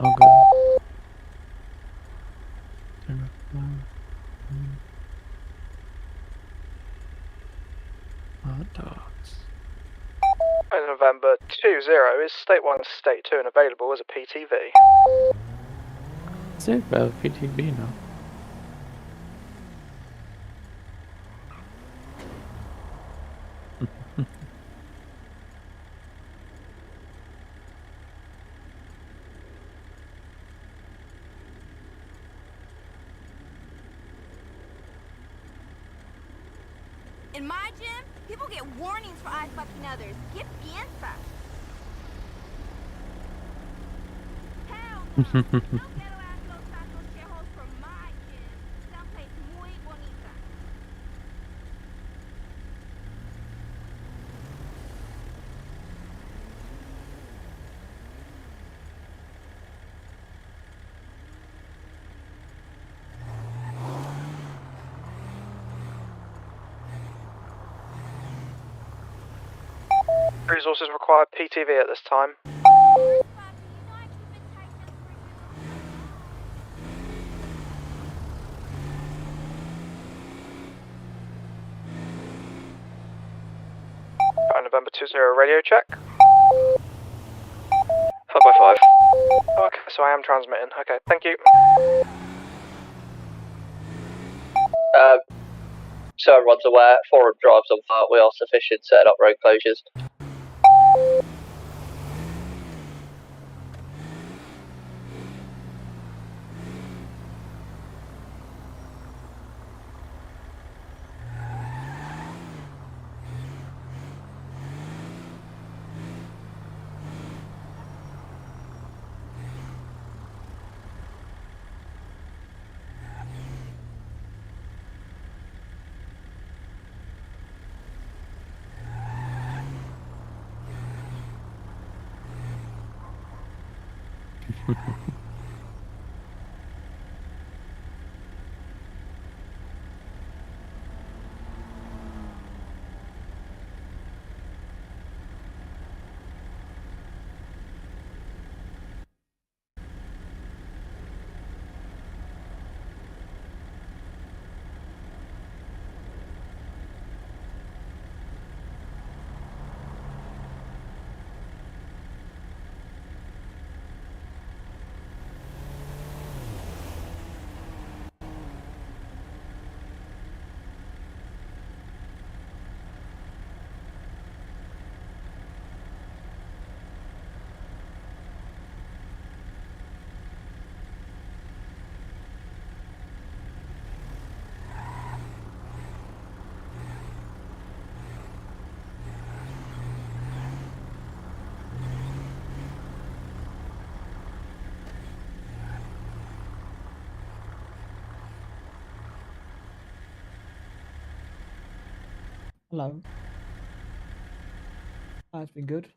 Okay. Hot dogs. In November 20 is State 1 State 2 and available as a PTV. Is it about PTV now? In my gym, people get warnings for eye fucking others. ¿Qué piensas? Hell no. No ghetto ass Los Santos shitholes for my gym. Someplace muy bonita. Resources require PTV at this time. November 20 radio check. 5x5. Okay, so I am transmitting. Okay, thank you. So everyone's aware, forum drives on fire, we are sufficient setting up road closures. Hello. That's been good.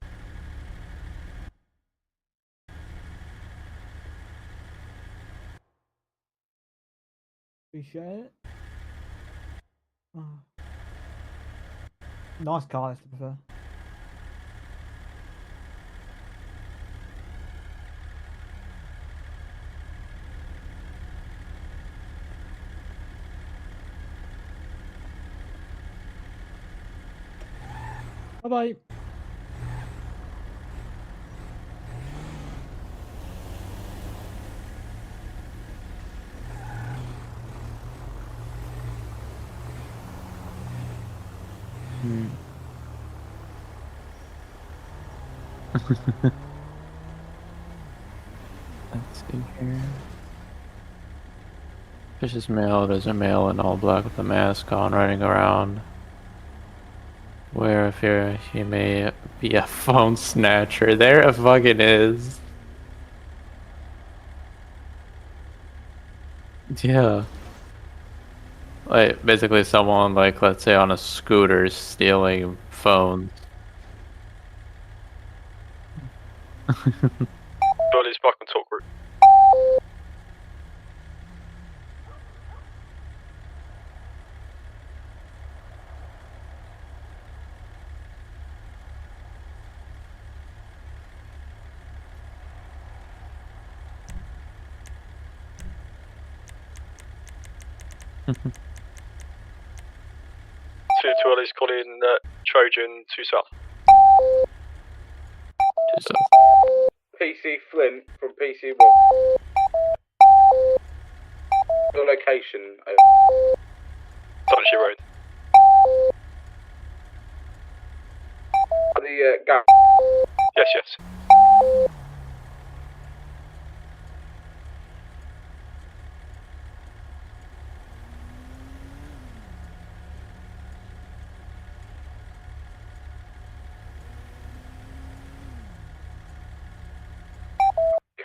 Appreciate it. Oh. Nice car, to be fair. Bye-bye. Let's see here. Vicious male, there's a male in all black with a mask on running around. Where if he may be a phone snatcher. There it fucking is. Yeah. Like basically someone like let's say on a scooter stealing phones. Dolly's fucking talk group. 2 Ellie's calling Trojan 2 South. So, PC Flint from PC1. Your location. Dodgy Road. The gap. Yes, yes.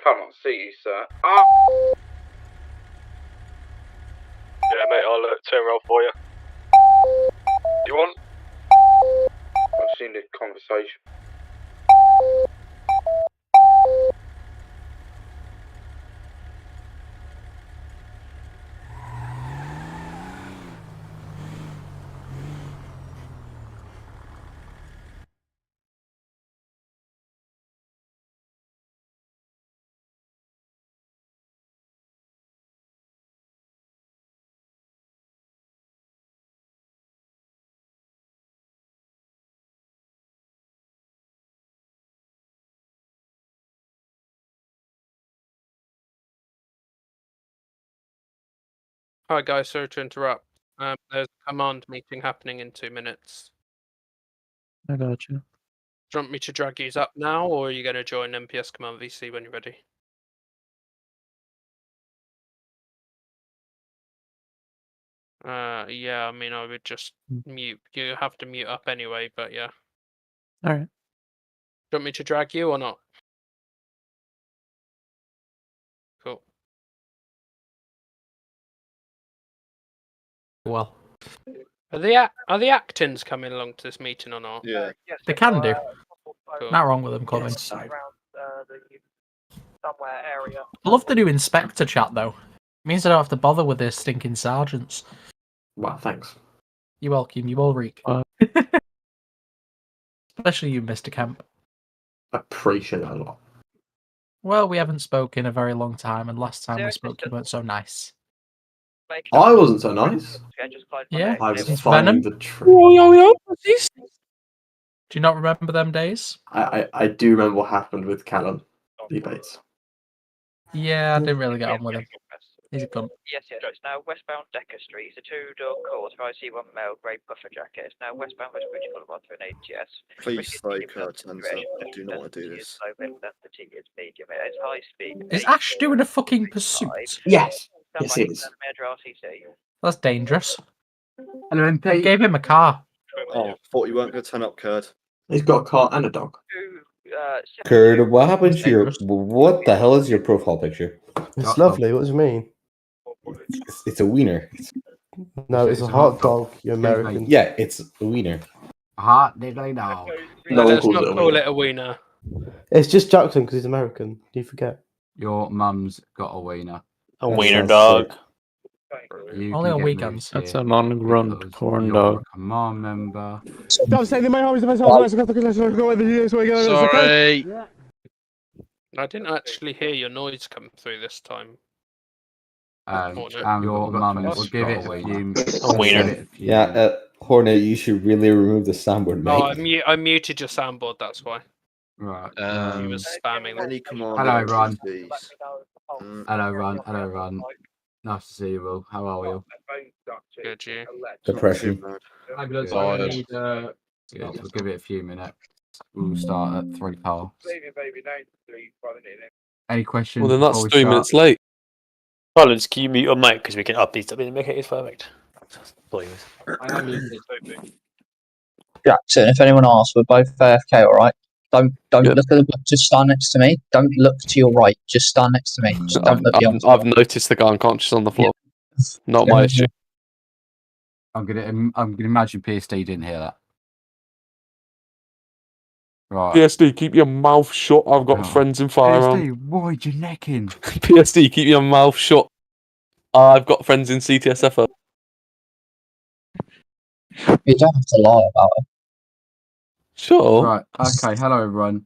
Cannot see you, sir. Yeah, mate, I'll turn around for you. You want? I've seen the conversation. Hi guys, sorry to interrupt. There's a command meeting happening in 2 minutes. I got you. Do you want me to drag yous up now, or are you going to join MPS Command VC when you're ready? Yeah, I mean, I would just mute. You have to mute up anyway, but yeah. Alright. Do you want me to drag you or not? Cool. Well, Are the Actons coming along to this meeting or not? Yeah. they can do. Cool. Not wrong with them coming. Somewhere area. I love the new inspector chat though. Means I don't have to bother with their stinking sergeants. Well, thanks. You're welcome, you all reek. What? Especially you, Mr. Kemp. Appreciate that a lot. Well, we haven't spoken in a very long time, and last time we spoke you weren't so nice. I wasn't so nice. Yeah, I was it's finding Venom. the truth. Do you not remember them days? I do remember what happened with Callum debates. Yeah, I didn't really get on with him. He's a cunt. Yes, yes. It's now westbound Decker Street. It's a two-door court for IC1 male, grey buffer jacket. It's now westbound Westbridge Boulevard through an ATS. Please slow car turns up. I do not want to do this. Medium. It's high speed. Is Ash doing a fucking pursuit? Yes. Yes, it is. That's dangerous. Hello, I MP. gave him a car. Oh, thought you weren't going to turn up, Kurd. He's got a car and a dog. Kurd, what happened to your... What the hell is your profile picture? It's lovely. What do you mean? It's a wiener. No, it's a hot dog. You American. Yeah, it's a wiener. Hot diddly dog. No one Let's calls not it a call wiener. it a wiener. It's just Jackson because he's American. You forget. Your mum's got a wiener. A wiener dog. You Only can on get weekends. moved That's here a non-grunt because corn you're dog. a command member. Sorry. I didn't actually hear your noise come through this time. Your mum will give it a few. A wiener. Yeah, Hornet, you should really remove the soundboard, mate. Oh, I muted your soundboard, that's why. Right. He was spamming. Any command. Hello, Ron. please. Hello, Ron. Hello, Ron. Nice to see you, Will. How are you? Good, you. Depression. Good. We'll give it a few minutes. We'll start at 3 past. Any questions? Well, then that's before we 3 start? minutes late. Collins, can you mute your mic because we can up these up in the mic? It's perfect. Please. Jackson, if anyone asks, we're both AFK, alright? Don't look at the just stand next to me. Don't look to your right. Just stand next to me. Just don't look beyond. I've noticed the guy unconscious on the floor. Not my issue. I'm gonna imagine PSD didn't hear that. Right. PSD, keep your mouth shut. I've got Oh. friends in firearms. PSD, why'd you necking? PSD, keep your mouth shut. I've got friends in CTSF. You don't have to lie about it. Sure. Right. Okay. Hello, everyone.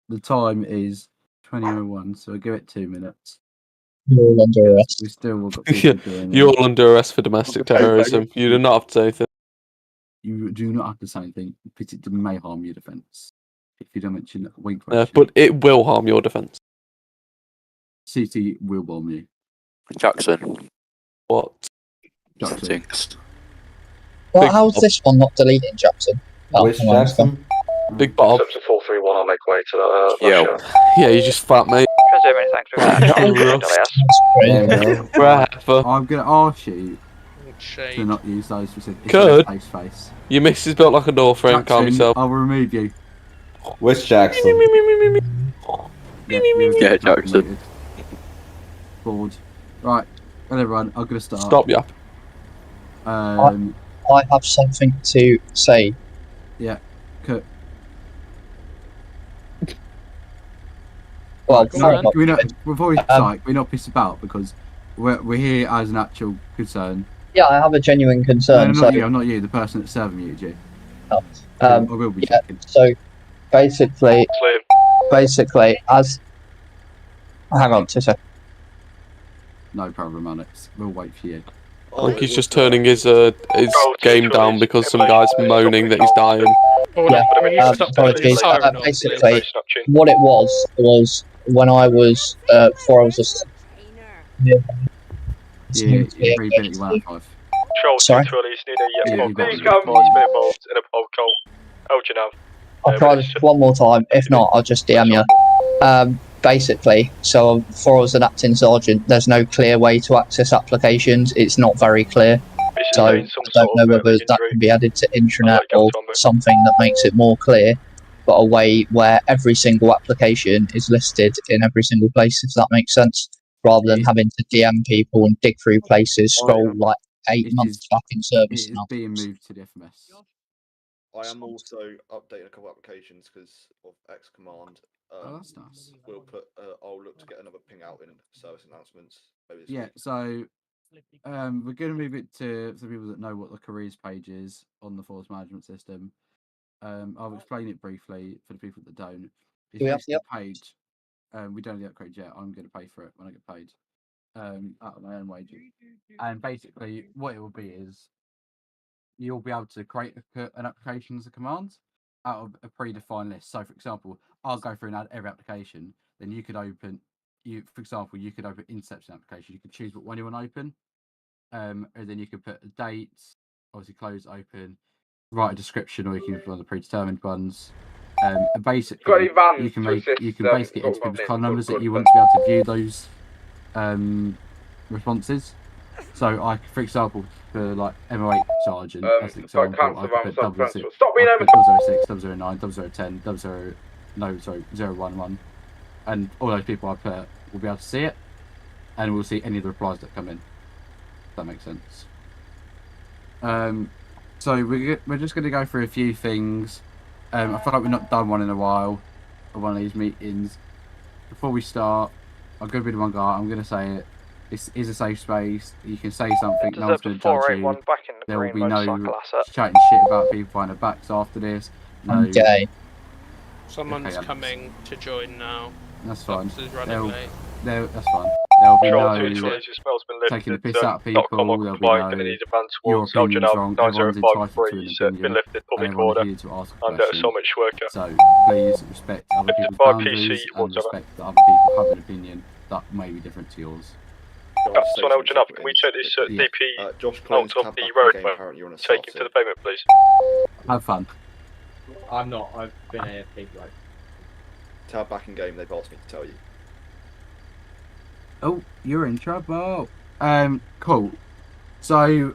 The time is 20:01, so I'll give it 2 minutes. You're all under arrest. We still got Yeah, people doing you're it. all under arrest for domestic terrorism. You do not have to say anything. You do not have to say anything, because it may harm your defence. If you don't mention wink But it will harm your defence. CT will bomb you. Jackson. What? Jackson. Jinxed. Well, how's this one not deleting, Jackson? Oh, Which hang on, it's Jackson? Big Bob. Up to 431, I'll make way to the. Yo. Yeah, you just fat mate. Many thanks for that. Whatever. I'm going to ask you to Shade. not use those specific Could. face. Your miss is built like a door frame. Calm Jackson, yourself. I'll remove you. Which Jackson? Yeah, Jackson. Bored. Right, well, everyone, I'm going to start. Stop, yeah. I have something to say. Yeah, Kurt. Well, Can we not, before we start, can we not piss about, because we're here as an actual concern. yeah, I have a genuine concern. No, so, not you. I'm not you. The person that's serving you, G. I will be yeah, checking. so basically, as hang on, 2 seconds. No problem, Alex. We'll wait for you. I think he's just turning his game down because some guy's moaning that he's dying. Yeah, apologies. Basically, what it was when I was before I was just Yeah, you're 3 minutes, 1 out of 5. sorry. Yeah, you got it. I'll try this one more time. If not, I'll just DM you. Basically, so before I was an acting sergeant, there's no clear way to access applications. It's not very clear. So I don't know whether that can be added to intranet or something that makes it more clear, but a way where every single application is listed in every single place, if that makes sense, rather than having to DM people and dig through places, scroll like 8 months back in service It is now. being moved to the FMS. I am also updating a couple applications because of X Command. Oh, that's nice. We'll put. I'll look to get another ping out in service announcements. Maybe this Yeah, week. so we're going to move it to the people that know what the careers page is on the force management system. I'll explain it briefly for the people that don't. It's Do we have the basically a page. We don't have the upgrade yet. I'm going to pay for it when I get paid out of my own wages. And basically, what it will be is you'll be able to create an application as a command out of a predefined list. So, for example, I'll go through and add every application. Then you could open, for example, you could open Inception application. You could choose what one you want to open, and then you could put a date, obviously close, open, write a description, or you can use one of the predetermined ones. And basically, you can basically enter people's card numbers that you want to be able to view those responses. So, for example, for like MO8 sergeant, as an example, I could put 006, 009, 0010, 011, and all those people I put will be able to see it, and we'll see any of the replies that come in. If that makes sense. So we're just going to go through a few things. I feel like we've not done one in a while, or one of these meetings. Before we start, I'm going to be the one guy. I'm going to say it. This is a safe space. You can say something. No one's going to judge you. There will be no chatting shit about people behind their backs after this. No. I'm gay. Someone's coming to join now. That's fine. Officer's running late. That's fine. There'll be no taking the piss out of people. There'll be no your opinion's wrong. Everyone's entitled to an opinion. And everyone's here to ask a question. So please respect other people's boundaries and respect that other people have an opinion that may be different to yours. Can we take this DP Josh out of the road? Take him to the pavement, please. Have fun. I'm not. I've been AFK, like. Tab back in game. They've asked me to tell you. Oh, you're in trouble. Cool. So,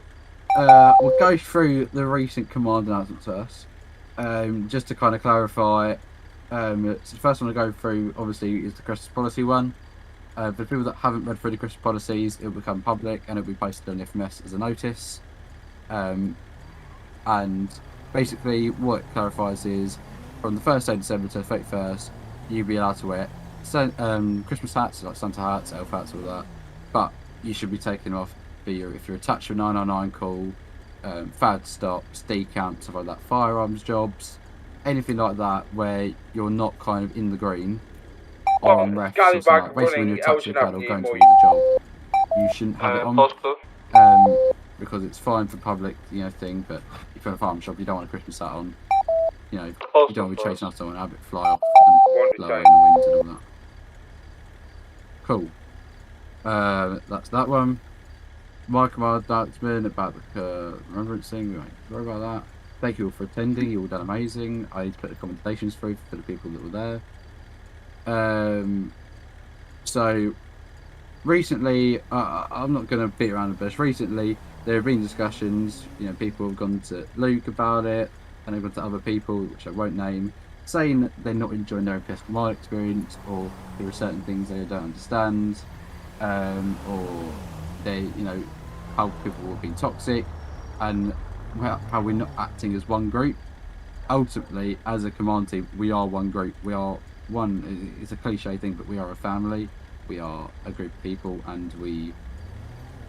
we'll go through the recent command announcements first. Just to kind of clarify. So the first one to go through, obviously, is the Christmas policy one. For the people that haven't read through the Christmas policies, it will become public and it will be posted on the FMS as a notice. And basically, what it clarifies is from the 1st day of December to the 31st, you'll be allowed to wear Christmas hats, like Santa hats, elf hats, all that. But you should be taking off if you're attached to a 999 call, FAD stops, decamps, stuff like that, firearms jobs, anything like that where you're not kind of in the green. on refs or something like basically when you're touching the card or going towards a job, you shouldn't have it on. Because it's fine for public, thing, but if you're in a farm shop, you don't want a Christmas hat on. You don't want to be chasing after someone and have it fly off and blow in the wind and all that. Cool. That's that one. Michael Dartsman about the remembrance thing. We won't worry about that. Thank you all for attending. You all done amazing. I put the commentations through for the people that were there. So recently, I'm not going to beat around the bush. Recently, there have been discussions. People have gone to Luke about it, and they've gone to other people, which I won't name, saying that they're not enjoying their Episcopal experience, or there are certain things they don't understand, or they, how people will be toxic, and how we're not acting as one group. Ultimately, as a command team, we are one group. We are one. It's a cliche thing, but we are a family. We are a group of people, and we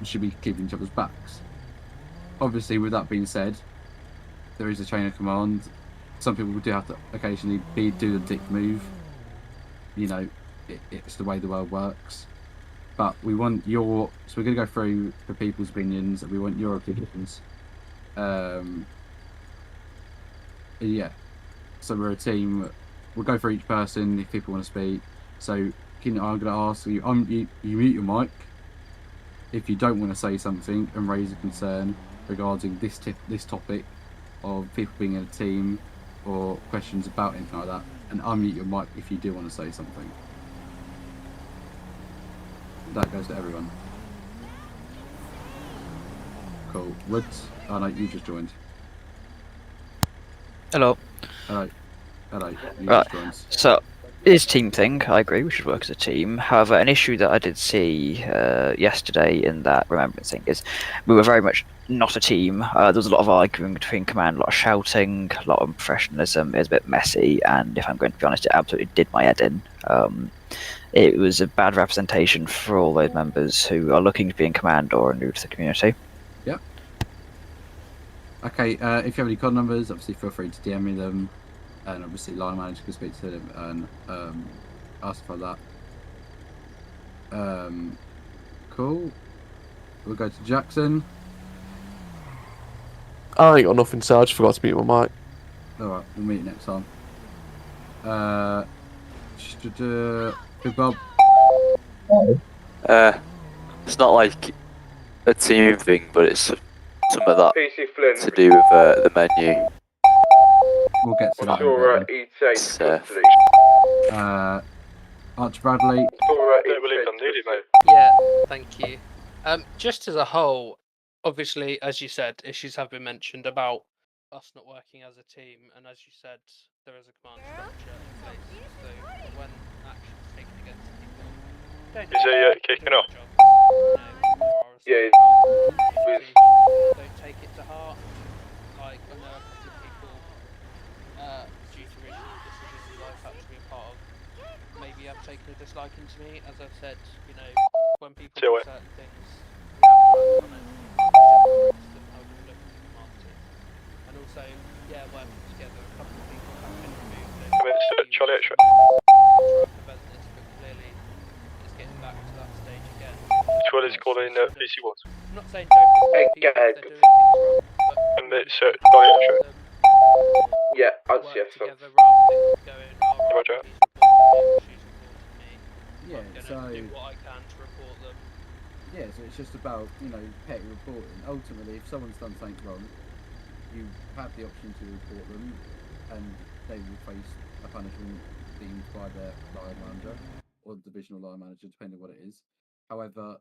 should be keeping each other's backs. Obviously, with that being said, there is a chain of command. Some people do have to occasionally do the dick move. It's the way the world works. But we want so we're going to go through the people's opinions, and we want your opinions. Yeah. So we're a team. We'll go for each person if people want to speak. So I'm going to ask you, you mute your mic if you don't want to say something and raise a concern regarding this topic of people being in a team or questions about anything like that, and unmute your mic if you do want to say something. That goes to everyone. Cool. Woods? Oh no, you just joined. Hello. Hello. You Right. just joined. So, it is team thing. I agree. We should work as a team. However, an issue that I did see yesterday in that remembrance thing is we were very much not a team. There was a lot of arguing between command, a lot of shouting, a lot of unprofessionalism. It was a bit messy, and if I'm going to be honest, it absolutely did my head in. It was a bad representation for all those members who are looking to be in command or are new to the community. Yep. Okay, if you have any code numbers, obviously feel free to DM me them, and obviously line manager can speak to them and ask for that. Cool. We'll go to Jackson. I ain't got nothing to say, I just forgot to mute my mic. Alright, we'll meet next time. Big Bob. It's not like a team thing, but it's some of that PC Flynn. to do with the menu. We'll get to that. Sure, E8 Archie Bradley. Yeah, thank you. Just as a whole, obviously, as you said, issues have been mentioned about us not working as a team, and as you said, there is a command structure in place. So when actions taken against people, Is he kicking off? Yeah. Don't take it to heart. Like, I know a couple of people, due to recent decisions that I've had to be a part of, maybe have taken a disliking to me. As I've said, when people do certain things, we have to act on it. How we look at the command team. And also, yeah, working together, a couple of people have been removed. Charlie X-ray. Prevent this, but clearly it's getting back to that stage again. Which one is calling PC what? I'm not saying don't report people if they're doing things wrong, but And it's Charlie X-ray. Yeah, I'd work yes. together rather than going, oh, right, Roger. he's reporting me, she's reporting me. Yeah, I'm so gonna do what I can to report them. yeah, so it's just about petty reporting. Ultimately, if someone's done something wrong, you have the option to report them, and they will face a punishment deemed by their line manager or divisional line manager, depending on what it is. However,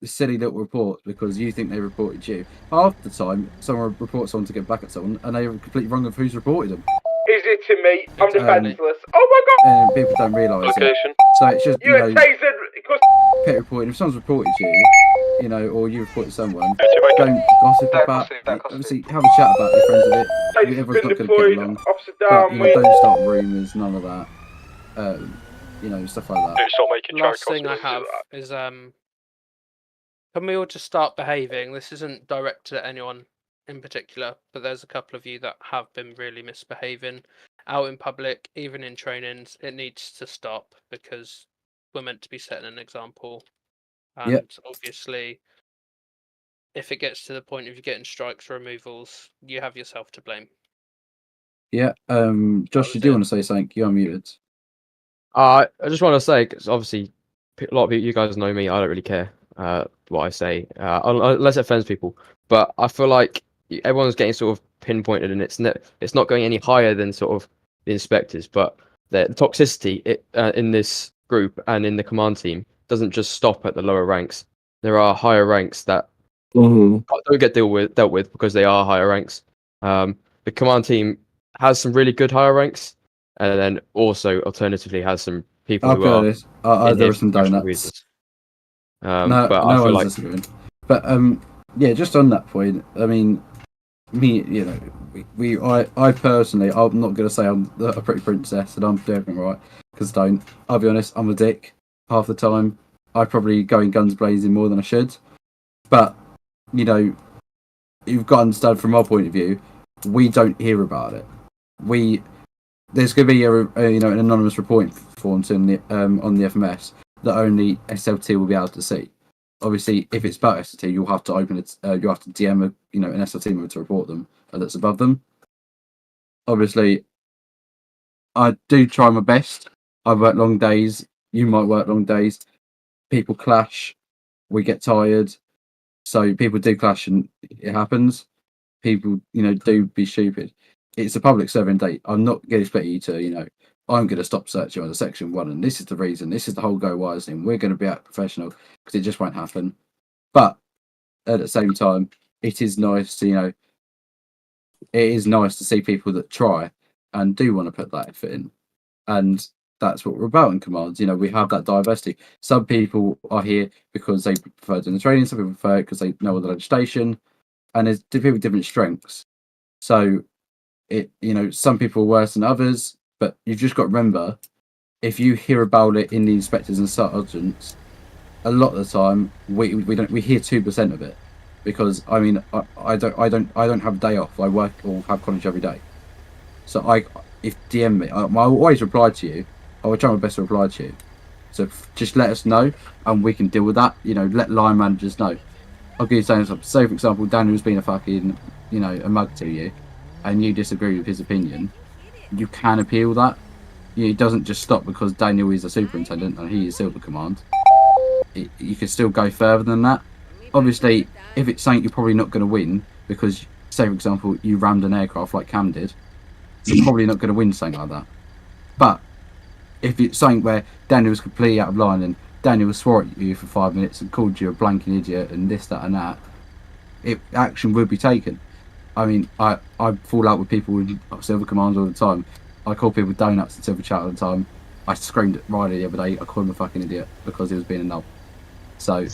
silly little reports because you think they reported you. Half the time, someone reports someone to get back at someone, and they are completely wrong of who's reported them. Is it to me? I'm defenseless. Oh my god! And people don't realise it. So it's just You are tasered because petty reporting. If someone's reported you, or you reported someone, don't gossip about it. Obviously, have a chat about your friends of it. Everyone's not going to get along. But, don't start rumours, none of that. Stuff like that. Last thing I have is can we all just start behaving? This isn't directed at anyone in particular, but there's a couple of you that have been really misbehaving, out in public, even in trainings, it needs to stop because we're meant to be setting an example. And obviously, if it gets to the point of you getting strikes or removals, you have yourself to blame. Yeah. Josh, you do want to say something? You're unmuted. I just want to say, because obviously a lot of you guys know me. I don't really care what I say, unless it offends people. But I feel like everyone's getting sort of pinpointed, and it's not going any higher than sort of the inspectors. But the toxicity in this group and in the command team doesn't just stop at the lower ranks. There are higher ranks that don't get dealt with because they are higher ranks. The command team has some really good higher ranks, and then also alternatively has some people who are there are some donuts. reasons. No, but no I feel one's like disagreeing. But yeah, just on that point, I mean, me, you know, I personally, I'm not gonna say I'm a pretty princess and I'm doing everything right, because I'll be honest, I'm a dick half the time. I probably go in guns blazing more than I should. But you know, you've got to understand from our point of view, we don't hear about it. There's going to be an anonymous reporting form on the FMS that only SLT will be able to see. Obviously, if it's about SLT, you'll have to open it. You have to DM an SLT member to report them that's above them. Obviously, I do try my best. I work long days. You might work long days. People clash. We get tired. So people do clash, and it happens. People, do be stupid. It's a public serving date. I'm not going to expect you to, I'm going to stop searching under Section 1, and this is the reason. This is the whole Go Wise thing. We're going to be out professional because it just won't happen. But at the same time, it is nice to, it is nice to see people that try and do want to put that effort in. And that's what we're about in commands. We have that diversity. Some people are here because they prefer doing the training. Some people prefer it because they know all the legislation. And there's people with different strengths. So, some people are worse than others. But you've just got to remember, if you hear about it in the inspectors and sergeants, a lot of the time we hear 2% of it, because I don't have a day off. I work or have college every day. So if DM me, I'll always reply to you. I will try my best to reply to you. So just let us know, and we can deal with that. Let line managers know. I'll give you something. Say for example, Daniel's been a fucking a mug to you, and you disagree with his opinion. You can appeal that. It doesn't just stop because Daniel is a superintendent and he is Silver Command. You can still go further than that. Obviously, if it's something you're probably not going to win, because, say for example, you rammed an aircraft like Cam did, you're probably not going to win something like that. But if it's something where Daniel was completely out of line and Daniel swore at you for 5 minutes and called you a blanking idiot and this, that and that, action would be taken. I mean, I fall out with people in Silver Commands all the time. I call people donuts in Silver Chat all the time. I screamed at Ryder the other day. I called him a fucking idiot because he was being a knob. So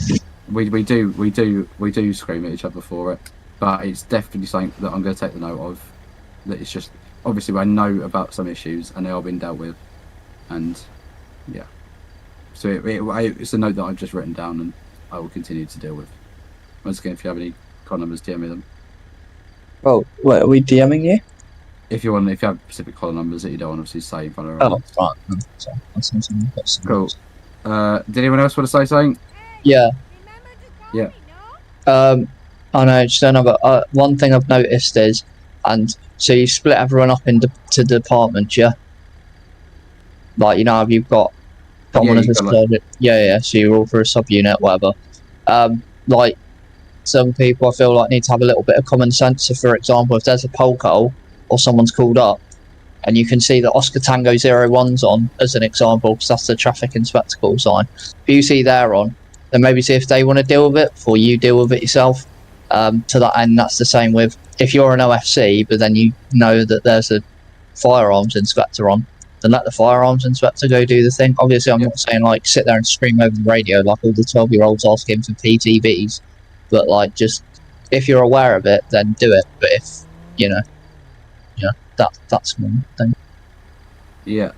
we do scream at each other for it, but it's definitely something that I'm going to take the note of. That it's just obviously I know about some issues and they are being dealt with, and yeah. So it's a note that I've just written down and I will continue to deal with. Once again, if you have any call numbers, DM me them. Oh, wait, are we DMing you? If you have specific collar numbers that you don't obviously say in front of everyone. Oh, right. Cool. Did anyone else want to say something? Yeah. Yeah. I know, just don't know, but one thing I've noticed is, and so you split everyone up into departments, yeah? Like, how you've got someone as a sergeant. Yeah, so you're all for a sub-unit, whatever. Like, some people I feel like need to have a little bit of common sense. So, for example, if there's a poke hole or someone's called up and you can see that Oscar Tango 01's on, as an example, because that's the traffic inspector call sign. If you see they're on, then maybe see if they want to deal with it before you deal with it yourself. To that end, that's the same with if you're an OFC, but then you know that there's a firearms inspector on, then let the firearms inspector go do the thing. Obviously, I'm not saying like sit there and scream over the radio like all the 12-year-olds asking for PTVs. But like, just if you're aware of it, then do it. But if that's one thing. Yeah.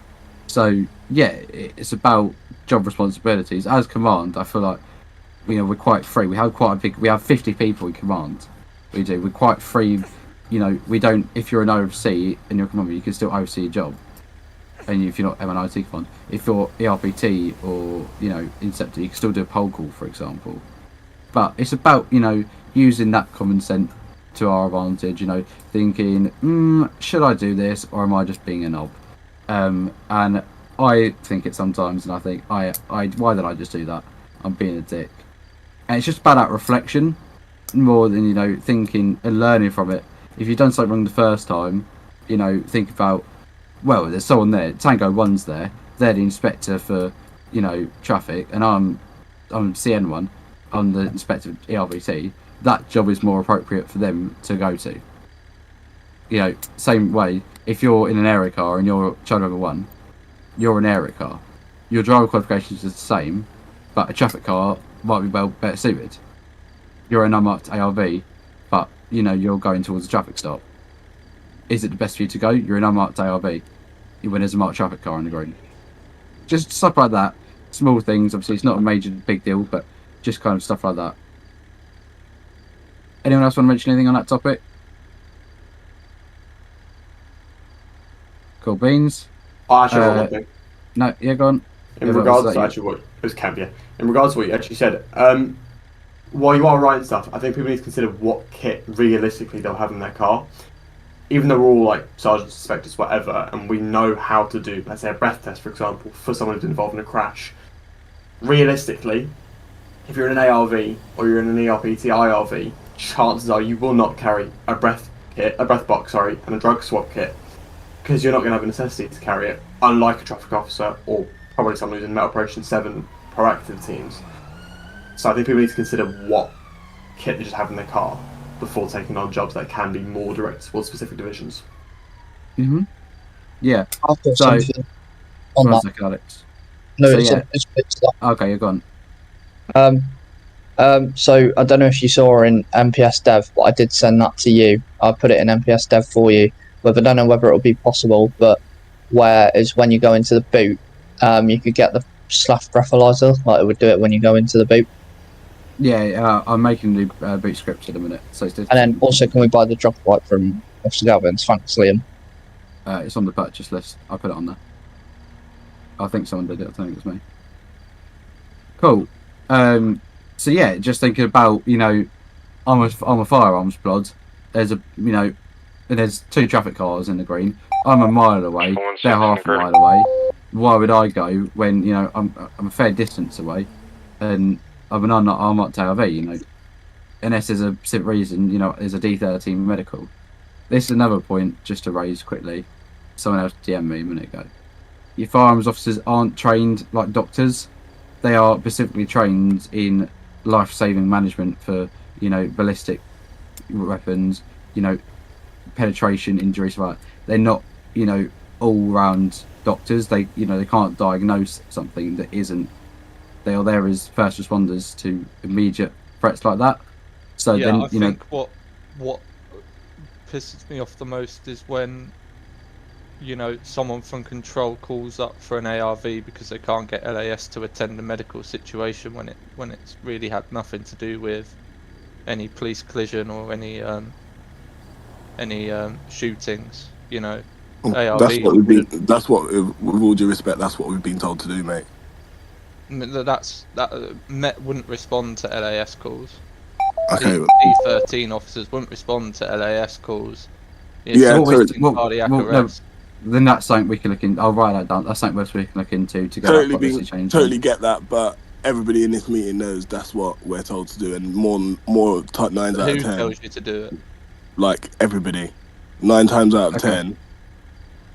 So yeah, it's about job responsibilities. As command, I feel like we're quite free. We have quite a big. We have 50 people in command. We do. We're quite free you know, we don't. If you're an OC and you're a commodity, you can still oversee a job. And if you're not MNIT fund, if you're ERPT or you know Inceptor, you can still do a poll call, for example. But it's about using that common sense to our advantage. Thinking, should I do this or am I just being a knob? And I think it sometimes, and I think why did I just do that? I'm being a dick. And it's just about that reflection more than thinking and learning from it. If you've done something wrong the first time, think about, well, there's someone there. Tango 1's there. They're the inspector for, traffic, and I'm CN1. I'm the inspector of ERVT. That job is more appropriate for them to go to. Same way. If you're in an area car and you're child number 1, you're an area car. Your driver qualifications are the same, but a traffic car might be better suited. You're an unmarked ARV, but you're going towards a traffic stop. Is it the best for you to go? You're an unmarked ARV when there's a marked traffic car on the green. Just stuff like that. Small things, obviously it's not a major big deal, but just kind of stuff like that. Anyone else want to mention anything on that topic? Cool beans. I actually have one thing. No, yeah, go on. In regards to actually what it was Camp, yeah. In regards to what you actually said, while you are writing stuff, I think people need to consider what kit realistically they'll have in their car. Even though we're all like sergeants, inspectors, whatever, and we know how to do, let's say, a breath test, for example, for someone who's involved in a crash. Realistically, if you're in an ARV or you're in an ERPT IRV, chances are you will not carry a breath box, and a drug swab kit, because you're not going to have a necessity to carry it, unlike a traffic officer or probably someone who's in Met Operation 7 proactive teams. So I think people need to consider what kit they just have in their car before taking on jobs that can be more direct towards specific divisions. Yeah. I've got So, something on one that. second, Alex. No, So, it's, yeah. it's stuff. Okay, you're gone. So I don't know if you saw in MPS Dev, but I did send that to you. I put it in MPS Dev for you. But I don't know whether it will be possible, but where is when you go into the boot, you could get the SLAF breathalyzer, like it would do it when you go into the boot. Yeah, I'm making the boot script in a minute. So it's And then also, can we buy the drop wipe from Officer Galvin's? Thanks, Liam. It's on the purchase list. I put it on there. I think someone did it. I think it was me. Cool. So yeah, just thinking about I'm a firearms blood. There's there's 2 traffic cars in the green. I'm a mile away. They're half a mile away. Why would I go when I'm a fair distance away, and I'm an unmarked ARV? Unless there's a specific reason. There's a D13 medical. This is another point just to raise quickly. Someone else DM'd me a minute ago. Your firearms officers aren't trained like doctors. They are specifically trained in life-saving management for ballistic weapons, penetration injuries. Right? They're not all-round doctors. They they can't diagnose something that isn't. They are there as first responders to immediate threats like that. So yeah, then I think what pisses me off the most is when someone from control calls up for an ARV because they can't get LAS to attend a medical situation when it's really had nothing to do with any police collision or any shootings. ARV. That's what we've been. That's what, with all due respect, that's what we've been told to do, mate. Met wouldn't respond to LAS calls. Okay. D13 officers wouldn't respond to LAS calls. Cardiac arrest. Then that's something we can look in. I'll write that down. That's something we can look into to get Totally, that policy change. totally get that, but everybody in this meeting knows that's what we're told to do, and more 9 out of 10. Who tells you to do it? Like everybody, 9 times out of 10.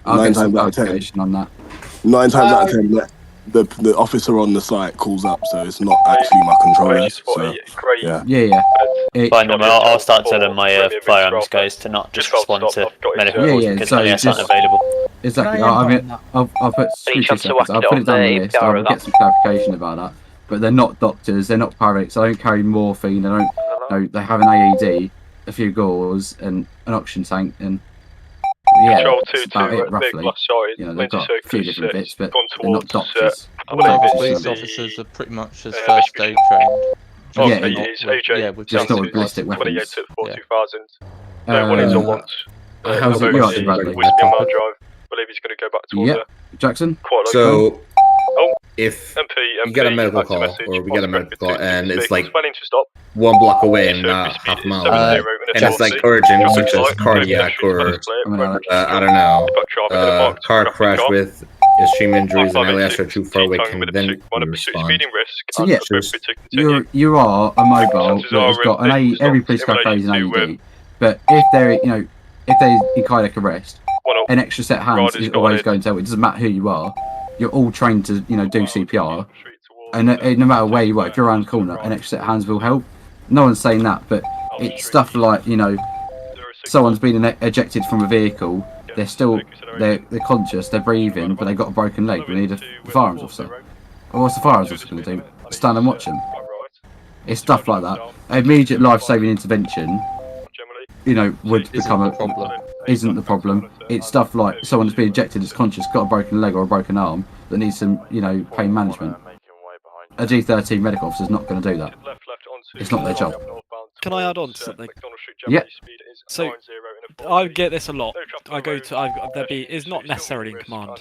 I'll 9 get some times out of 10. clarification on that. 9 times out of 10, the officer on the site calls up, so it's not actually my controller. So, yeah. Fine, then I'll start telling my firearms guys to not just respond to medical calls because LAS aren't available. Exactly. I'll put I'll put it down the list. I'll get some clarification about that. But they're not doctors. They're not paramedics. They don't carry morphine. They don't. They have an AED, a few gauze, and an oxygen tank, and yeah, that's about it roughly. They've got a few different bits, but they're not doctors. All our police officers are pretty much as first aid trained. Yeah, just not with ballistic weapons. One into once. How's it going, Bradley? Whiskey and Mile Drive. I believe he's going to go back towards Yep. Jackson? Quite So, oh, if MP, you get a medical active call, message, or we get a medical call, and it's like planning to stop. 1 block away and not half a mile away, and it's like urgent, such as cardiac or I don't know, car crash with extreme injuries and LAS are too far away, can then respond. So yeah, you are a mobile that's got an every police car carries an AED, but if they're if there's in cardiac arrest, an extra set of hands is always going to help. It doesn't matter who you are. You're all trained to do CPR, and no matter where you are, if you're around the corner, an extra set of hands will help. No one's saying that, but it's stuff like someone's been ejected from a vehicle. They're conscious, they're breathing, but they've got a broken leg. We need a firearms officer. Well, what's the firearms officer going to do? Stand and watch them. It's stuff like that. Immediate life-saving intervention, would become a problem. Isn't the problem? It's stuff like someone that's been ejected, is conscious, got a broken leg or a broken arm that needs some, pain management. A G13 medical officer is not going to do that. It's not their job. Can I add on to something? Yeah. So I get this a lot. It's not necessarily in command,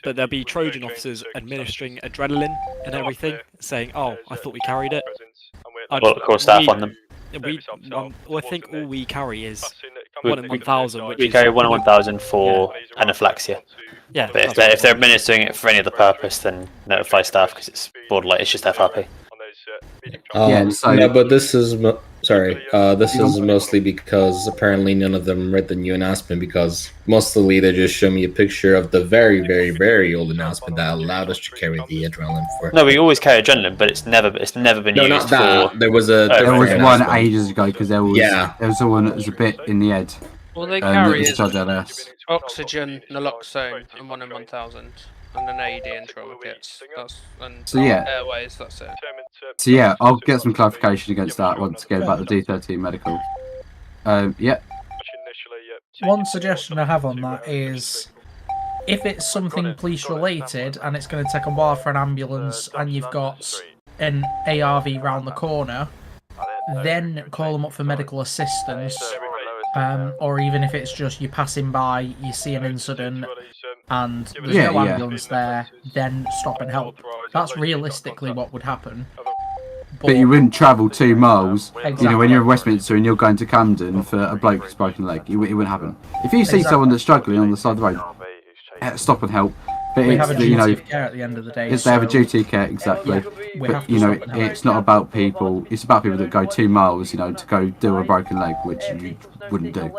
but there'll be Trojan officers administering adrenaline and everything, saying, "Oh, I thought we carried it." Well, of course, staff on them. I think all we carry is 1 in 1,000. We carry 1 in 1,000 for anaphylaxia. Yeah, but if they're administering it for any other purpose, then notify staff because it's borderline. It's just FRP. No, but this is this is mostly because apparently none of them read the new announcement, because mostly they just show me a picture of the very, very, very old announcement that allowed us to carry the adrenaline for. No, we always carry adrenaline, but it's never been used not that. for. There was one ages ago because there was someone that was a bit in the head. All they carry is LS. oxygen, naloxone, and 1 in 1,000. And an AED and trauma kits. Airways, that's it. So yeah, I'll get some clarification against that once again about the D13 medical. One suggestion I have on that is, if it's something police related and it's going to take a while for an ambulance and you've got an ARV round the corner, then call them up for medical assistance. Or even if it's just you passing by, you see an incident and there's no ambulance there, then stop and help. That's realistically what would happen. But you wouldn't travel 2 miles, Exactly. When you're in Westminster and you're going to Camden for a bloke who's broken leg. It wouldn't happen. If you see someone that's struggling on the side of the road, stop and help. But We it's, have a duty of care at the end of the day. They have a duty of care, exactly. we But have to stop and help. it's not about people. It's about people that go 2 miles, to go do a broken leg, which you wouldn't do.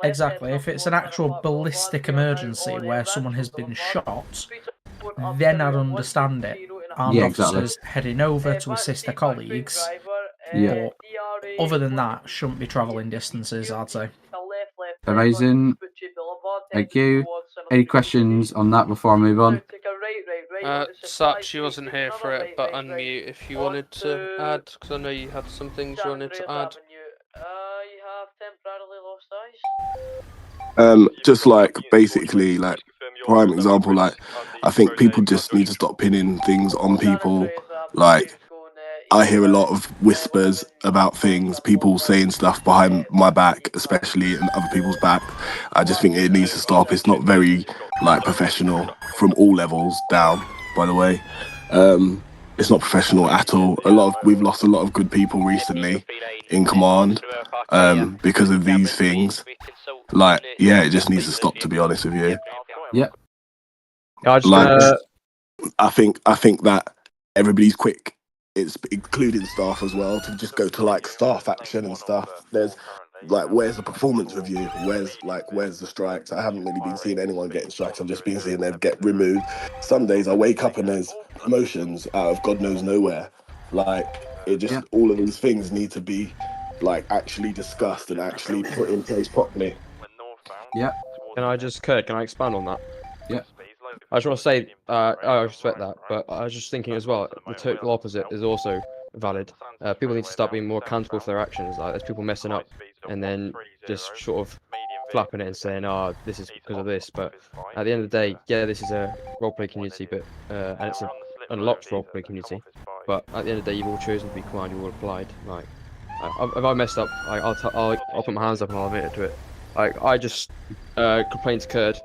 Exactly. If it's an actual ballistic emergency where someone has been shot, then I'd understand it. Armed officers heading over to assist their colleagues. Yeah. But other than that, shouldn't be travelling distances, I'd say. Amazing. Thank you. Any questions on that before I move on? Such, you wasn't here for it, but unmute if you wanted to add, because I know you had some things you wanted to add. Just basically prime example, I think people just need to stop pinning things on people. I hear a lot of whispers about things, people saying stuff behind my back, especially, and other people's back. I just think it needs to stop. It's not very professional from all levels down, by the way. It's not professional at all. We've lost a lot of good people recently in command because of these things. It just needs to stop, to be honest with you. Yep. I think that everybody's quick. It's including staff as well to just go to staff action and stuff. There's where's the performance review? Where's the strikes? I haven't really been seeing anyone getting strikes. I've just been seeing them get removed. Some days I wake up and there's promotions out of God knows nowhere. All of these things need to be actually discussed and actually put in place properly. Yeah. Can I expand on that? Yeah. I just want to say, I respect that, but I was just thinking as well, the total opposite is also valid. People need to start being more accountable for their actions. There's people messing up and then just sort of flapping it and saying, "Oh, this is because of this." But at the end of the day, yeah, this is a roleplay community, but and it's an unlocked roleplay community. But at the end of the day, you've all chosen to be command. You've all applied. If I messed up, I'll put my hands up and I'll admit to it. I just complained to Kurd,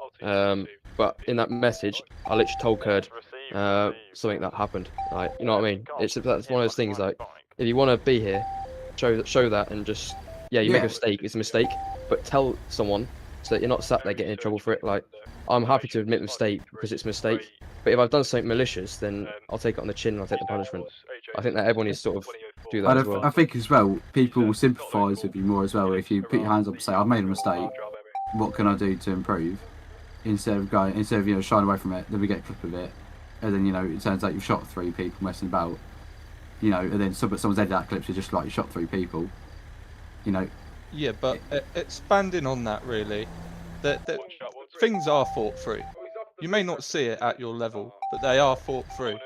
but in that message, I literally told Kurd something that happened. You know what I mean? That's one of those things. Like, if you want to be here, show that, and just you make a mistake. It's a mistake, but tell someone so that you're not sat there getting in trouble for it. Like, I'm happy to admit mistake because it's a mistake. But if I've done something malicious, then I'll take it on the chin and I'll take the punishment. I think that everyone needs to sort of do that as well. I think as well, people will sympathise with you more as well if you put your hands up and say, "I've made a mistake. What can I do to improve?" Instead of shying away from it. Then we get a clip of it, and then it turns out you've shot 3 people messing about. And then someone's edited that clip to just like you shot 3 people. Yeah, but expanding on that really, that things are thought through. You may not see it at your level, but they are thought through.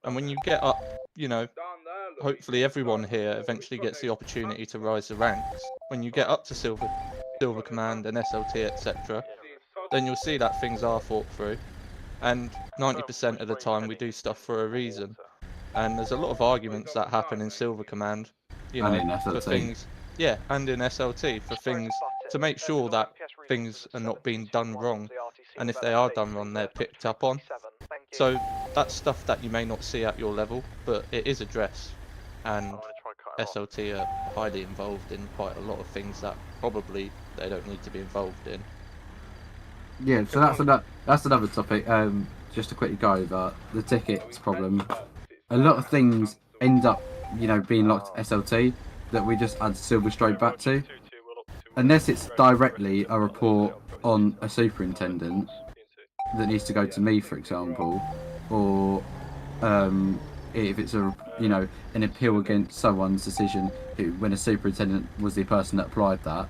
And when you get up, hopefully everyone here eventually gets the opportunity to rise the ranks. When you get up to Silver Command and SLT, etc., then you'll see that things are thought through. And 90% of the time we do stuff for a reason. And there's a lot of arguments that happen in Silver Command, and in for SLT. things. Yeah, and in SLT for things to make sure that things are not being done wrong, and if they are done wrong, they're picked up on. So that's stuff that you may not see at your level, but it is addressed, and SLT are highly involved in quite a lot of things that probably they don't need to be involved in. Yeah, so that's another topic. Just to quickly go over the tickets problem. A lot of things end up, being locked SLT that we just add silver straight back to, unless it's directly a report on a superintendent that needs to go to me, for example, or if it's an appeal against someone's decision when a superintendent was the person that applied that.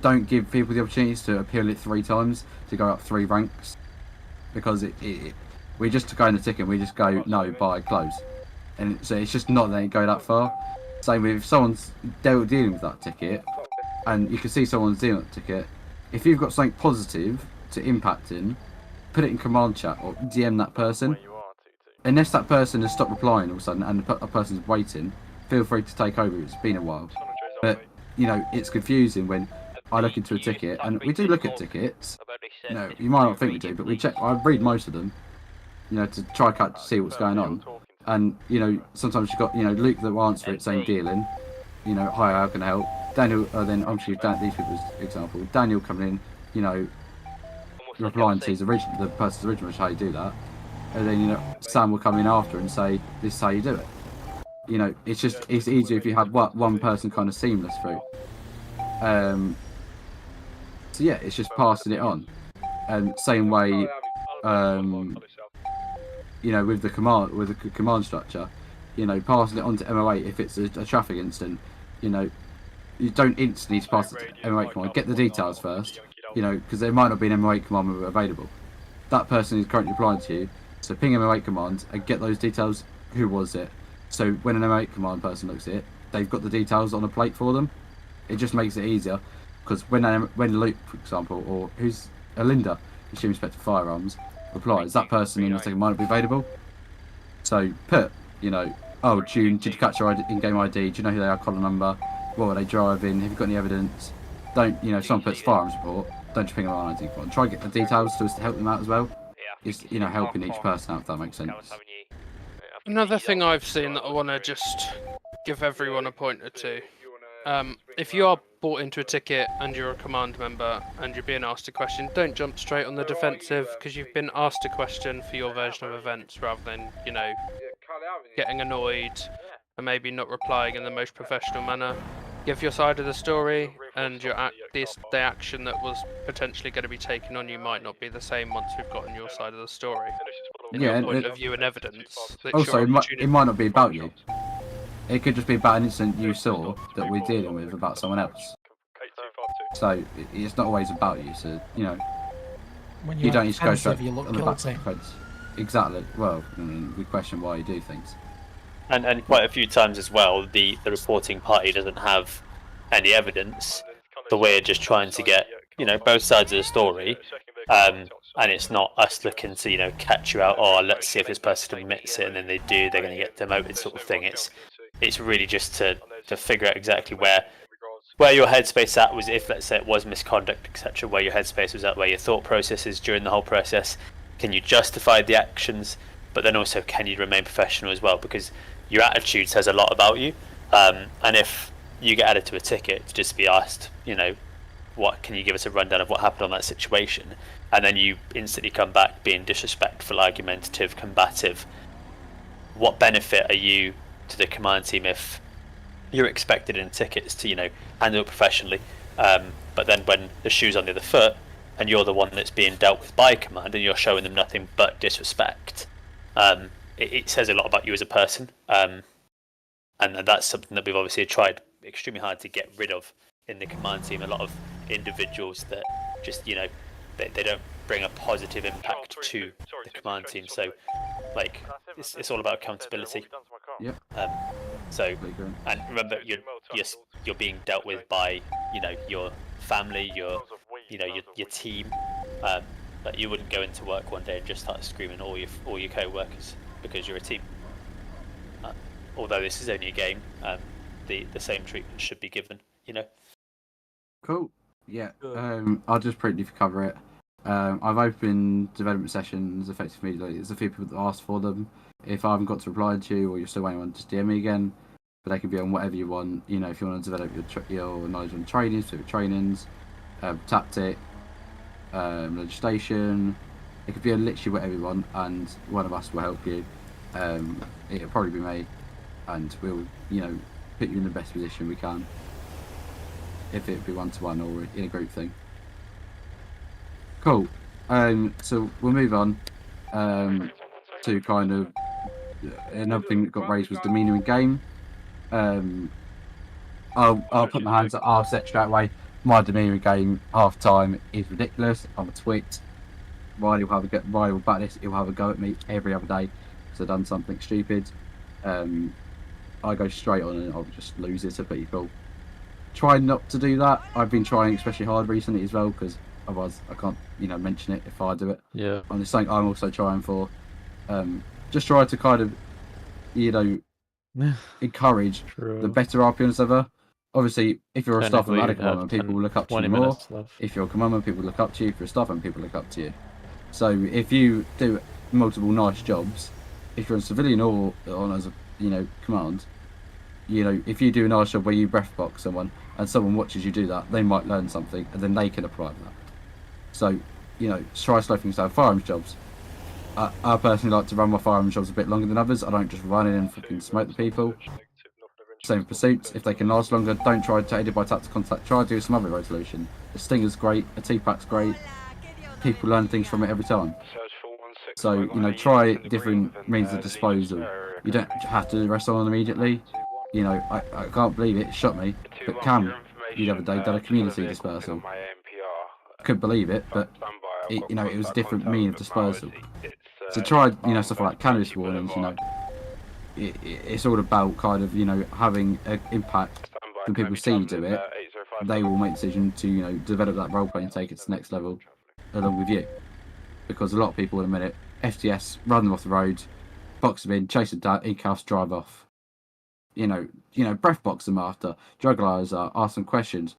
Don't give people the opportunities to appeal it 3 times to go up 3 ranks, because we just go in the ticket, we just go no, buy, close, and so it's just not letting it go that far. Same with if someone's dealing with that ticket, and you can see someone's dealing with that ticket. If you've got something positive to impact in, put it in command chat or DM that person. Unless that person has stopped replying all of a sudden and a person's waiting, feel free to take over. It's been a while, but it's confusing when I look into a ticket, and we do look at tickets. You might not think we do, but we check. I read most of them, to try to see what's going on. And sometimes you've got Luke that will answer it saying dealing, hi, how can I help? Daniel, then I'm sure these people's example. Daniel coming in, replying to the person's original, which is how you do that. And then Sam will come in after and say, this is how you do it. It's easier if you have one person kind of seamless through. So yeah, it's just passing it on. Same way, with the command structure, passing it on to MO8 if it's a traffic incident. You don't instantly need to pass it to MO8 command. Get the details first, because there might not be an MO8 command member available. That person is currently applying to you, so ping MO8 command and get those details. Who was it? So when an MO8 command person looks at it, they've got the details on a plate for them. It just makes it easier, because when Luke, for example, or who's Linda, Extreme Inspector Firearms, replies, that person in the second might not be available. So put, oh June, did you catch your in-game ID? Do you know who they are? Collar number. What were they driving? Have you got any evidence? Don't, if someone puts firearms report, don't just ping them on ID. Try to get the details to help them out as well. It's helping each person out, if that makes sense. Another thing I've seen that I want to just give everyone a pointer to. If you are brought into a ticket and you're a command member and you're being asked a question, don't jump straight on the defensive, because you've been asked a question for your version of events, rather than, getting annoyed and maybe not replying in the most professional manner. Give your side of the story, and the action that was potentially going to be taken on you might not be the same once we've gotten your side of the story. Your point of view and evidence. Also, it might not be about you. It could just be about an incident you saw that we're dealing with about someone else. So it's not always about you. So When you don't need to go straight you look on the back of guilty. the fence. Exactly. Well, we question why you do things. And quite a few times as well, the reporting party doesn't have any evidence, but we're just trying to get both sides of the story, and it's not us looking to catch you out. Oh, let's see if this person admits it, and then they do, they're going to get demoted, sort of thing. It's really just to to figure out exactly where your headspace at was, if let's say it was misconduct, etc., where your headspace was at, where your thought process is during the whole process. Can you justify the actions, but then also can you remain professional as well, because your attitude says a lot about you. And if you get added to a ticket to just be asked, you know, what can you give us a rundown of what happened on that situation, and then you instantly come back being disrespectful, argumentative, combative, what benefit are you to the command team if you're expected in tickets to, you know, handle it professionally, but then when the shoe's on the other foot and you're the one that's being dealt with by command and you're showing them nothing but disrespect, it says a lot about you as a person, and that's something that we've obviously tried extremely hard to get rid of in the command team. A lot of individuals that just, you know, they don't bring a positive impact to the command team. So, like, it's all about accountability. Yep. So, and remember, you're being dealt with by, you know, your family, your team. But you wouldn't go into work one day and just start screaming at all your co-workers because you're a team. Although this is only a game, the same treatment should be given, you know. Cool. Yeah. I'll just briefly cover it. I've opened development sessions effectively. There's a few people that asked for them. If I haven't got to reply to you, or you're still waiting on, just DM me again. But they can be on whatever you want. You know, if you want to develop your knowledge on trainings, specific trainings, tactic, legislation. It could be on literally whatever you want, and one of us will help you. It'll probably be me, and we'll, you know, put you in the best position we can. If it be one-to-one or in a group thing. Cool. So we'll move on to kind of another thing that got raised was demeanour in game. I'll put my hands up. I'll set straight away. My demeanour in game half time is ridiculous. I'm a twit. Riley will back this. He'll have a go at me every other day because I've done something stupid. I go straight on and I'll just lose it to people. Try not to do that. I've been trying especially hard recently as well, because otherwise I can't, you know, mention it if I do it. Yeah. And it's something I'm also trying for. Just try to kind of, you know, encourage the better RPMs ever. Obviously, if you're a staff and medic commandment, people will look up to you more. If you're a commandment, people look up to you. If you're a staff and people look up to you. So if you do multiple nice jobs, if you're a civilian or on as a, you know, command, you know, if you do a nice job where you breath box someone and someone watches you do that, they might learn something and then they can apply that. So, you know, try slow things down. Firearms jobs. I personally like to run my firearms jobs a bit longer than others. I don't just run in and fucking smoke the people. Same pursuits. If they can last longer, don't try to aid by tactical contact. Try to do some other resolution. A Stinger's great. A T-Pac's great. People learn things from it every time. So, you know, try different means of disposal. You don't have to arrest someone immediately. You know, I can't believe it shot me, but Cam the other day did a community dispersal. Couldn't believe it, but it, you know, it was a different mean of dispersal. So try, you know, stuff like cannabis warnings. You know, it's all about kind of, you know, having an impact. When people see you do it, they will make a decision to, you know, develop that role play and take it to the next level along with you. Because a lot of people in a minute, FTS, run them off the road, box them in, chase them down, e-cuffs, drive off. You know, breath box them after, drug liars, ask them questions.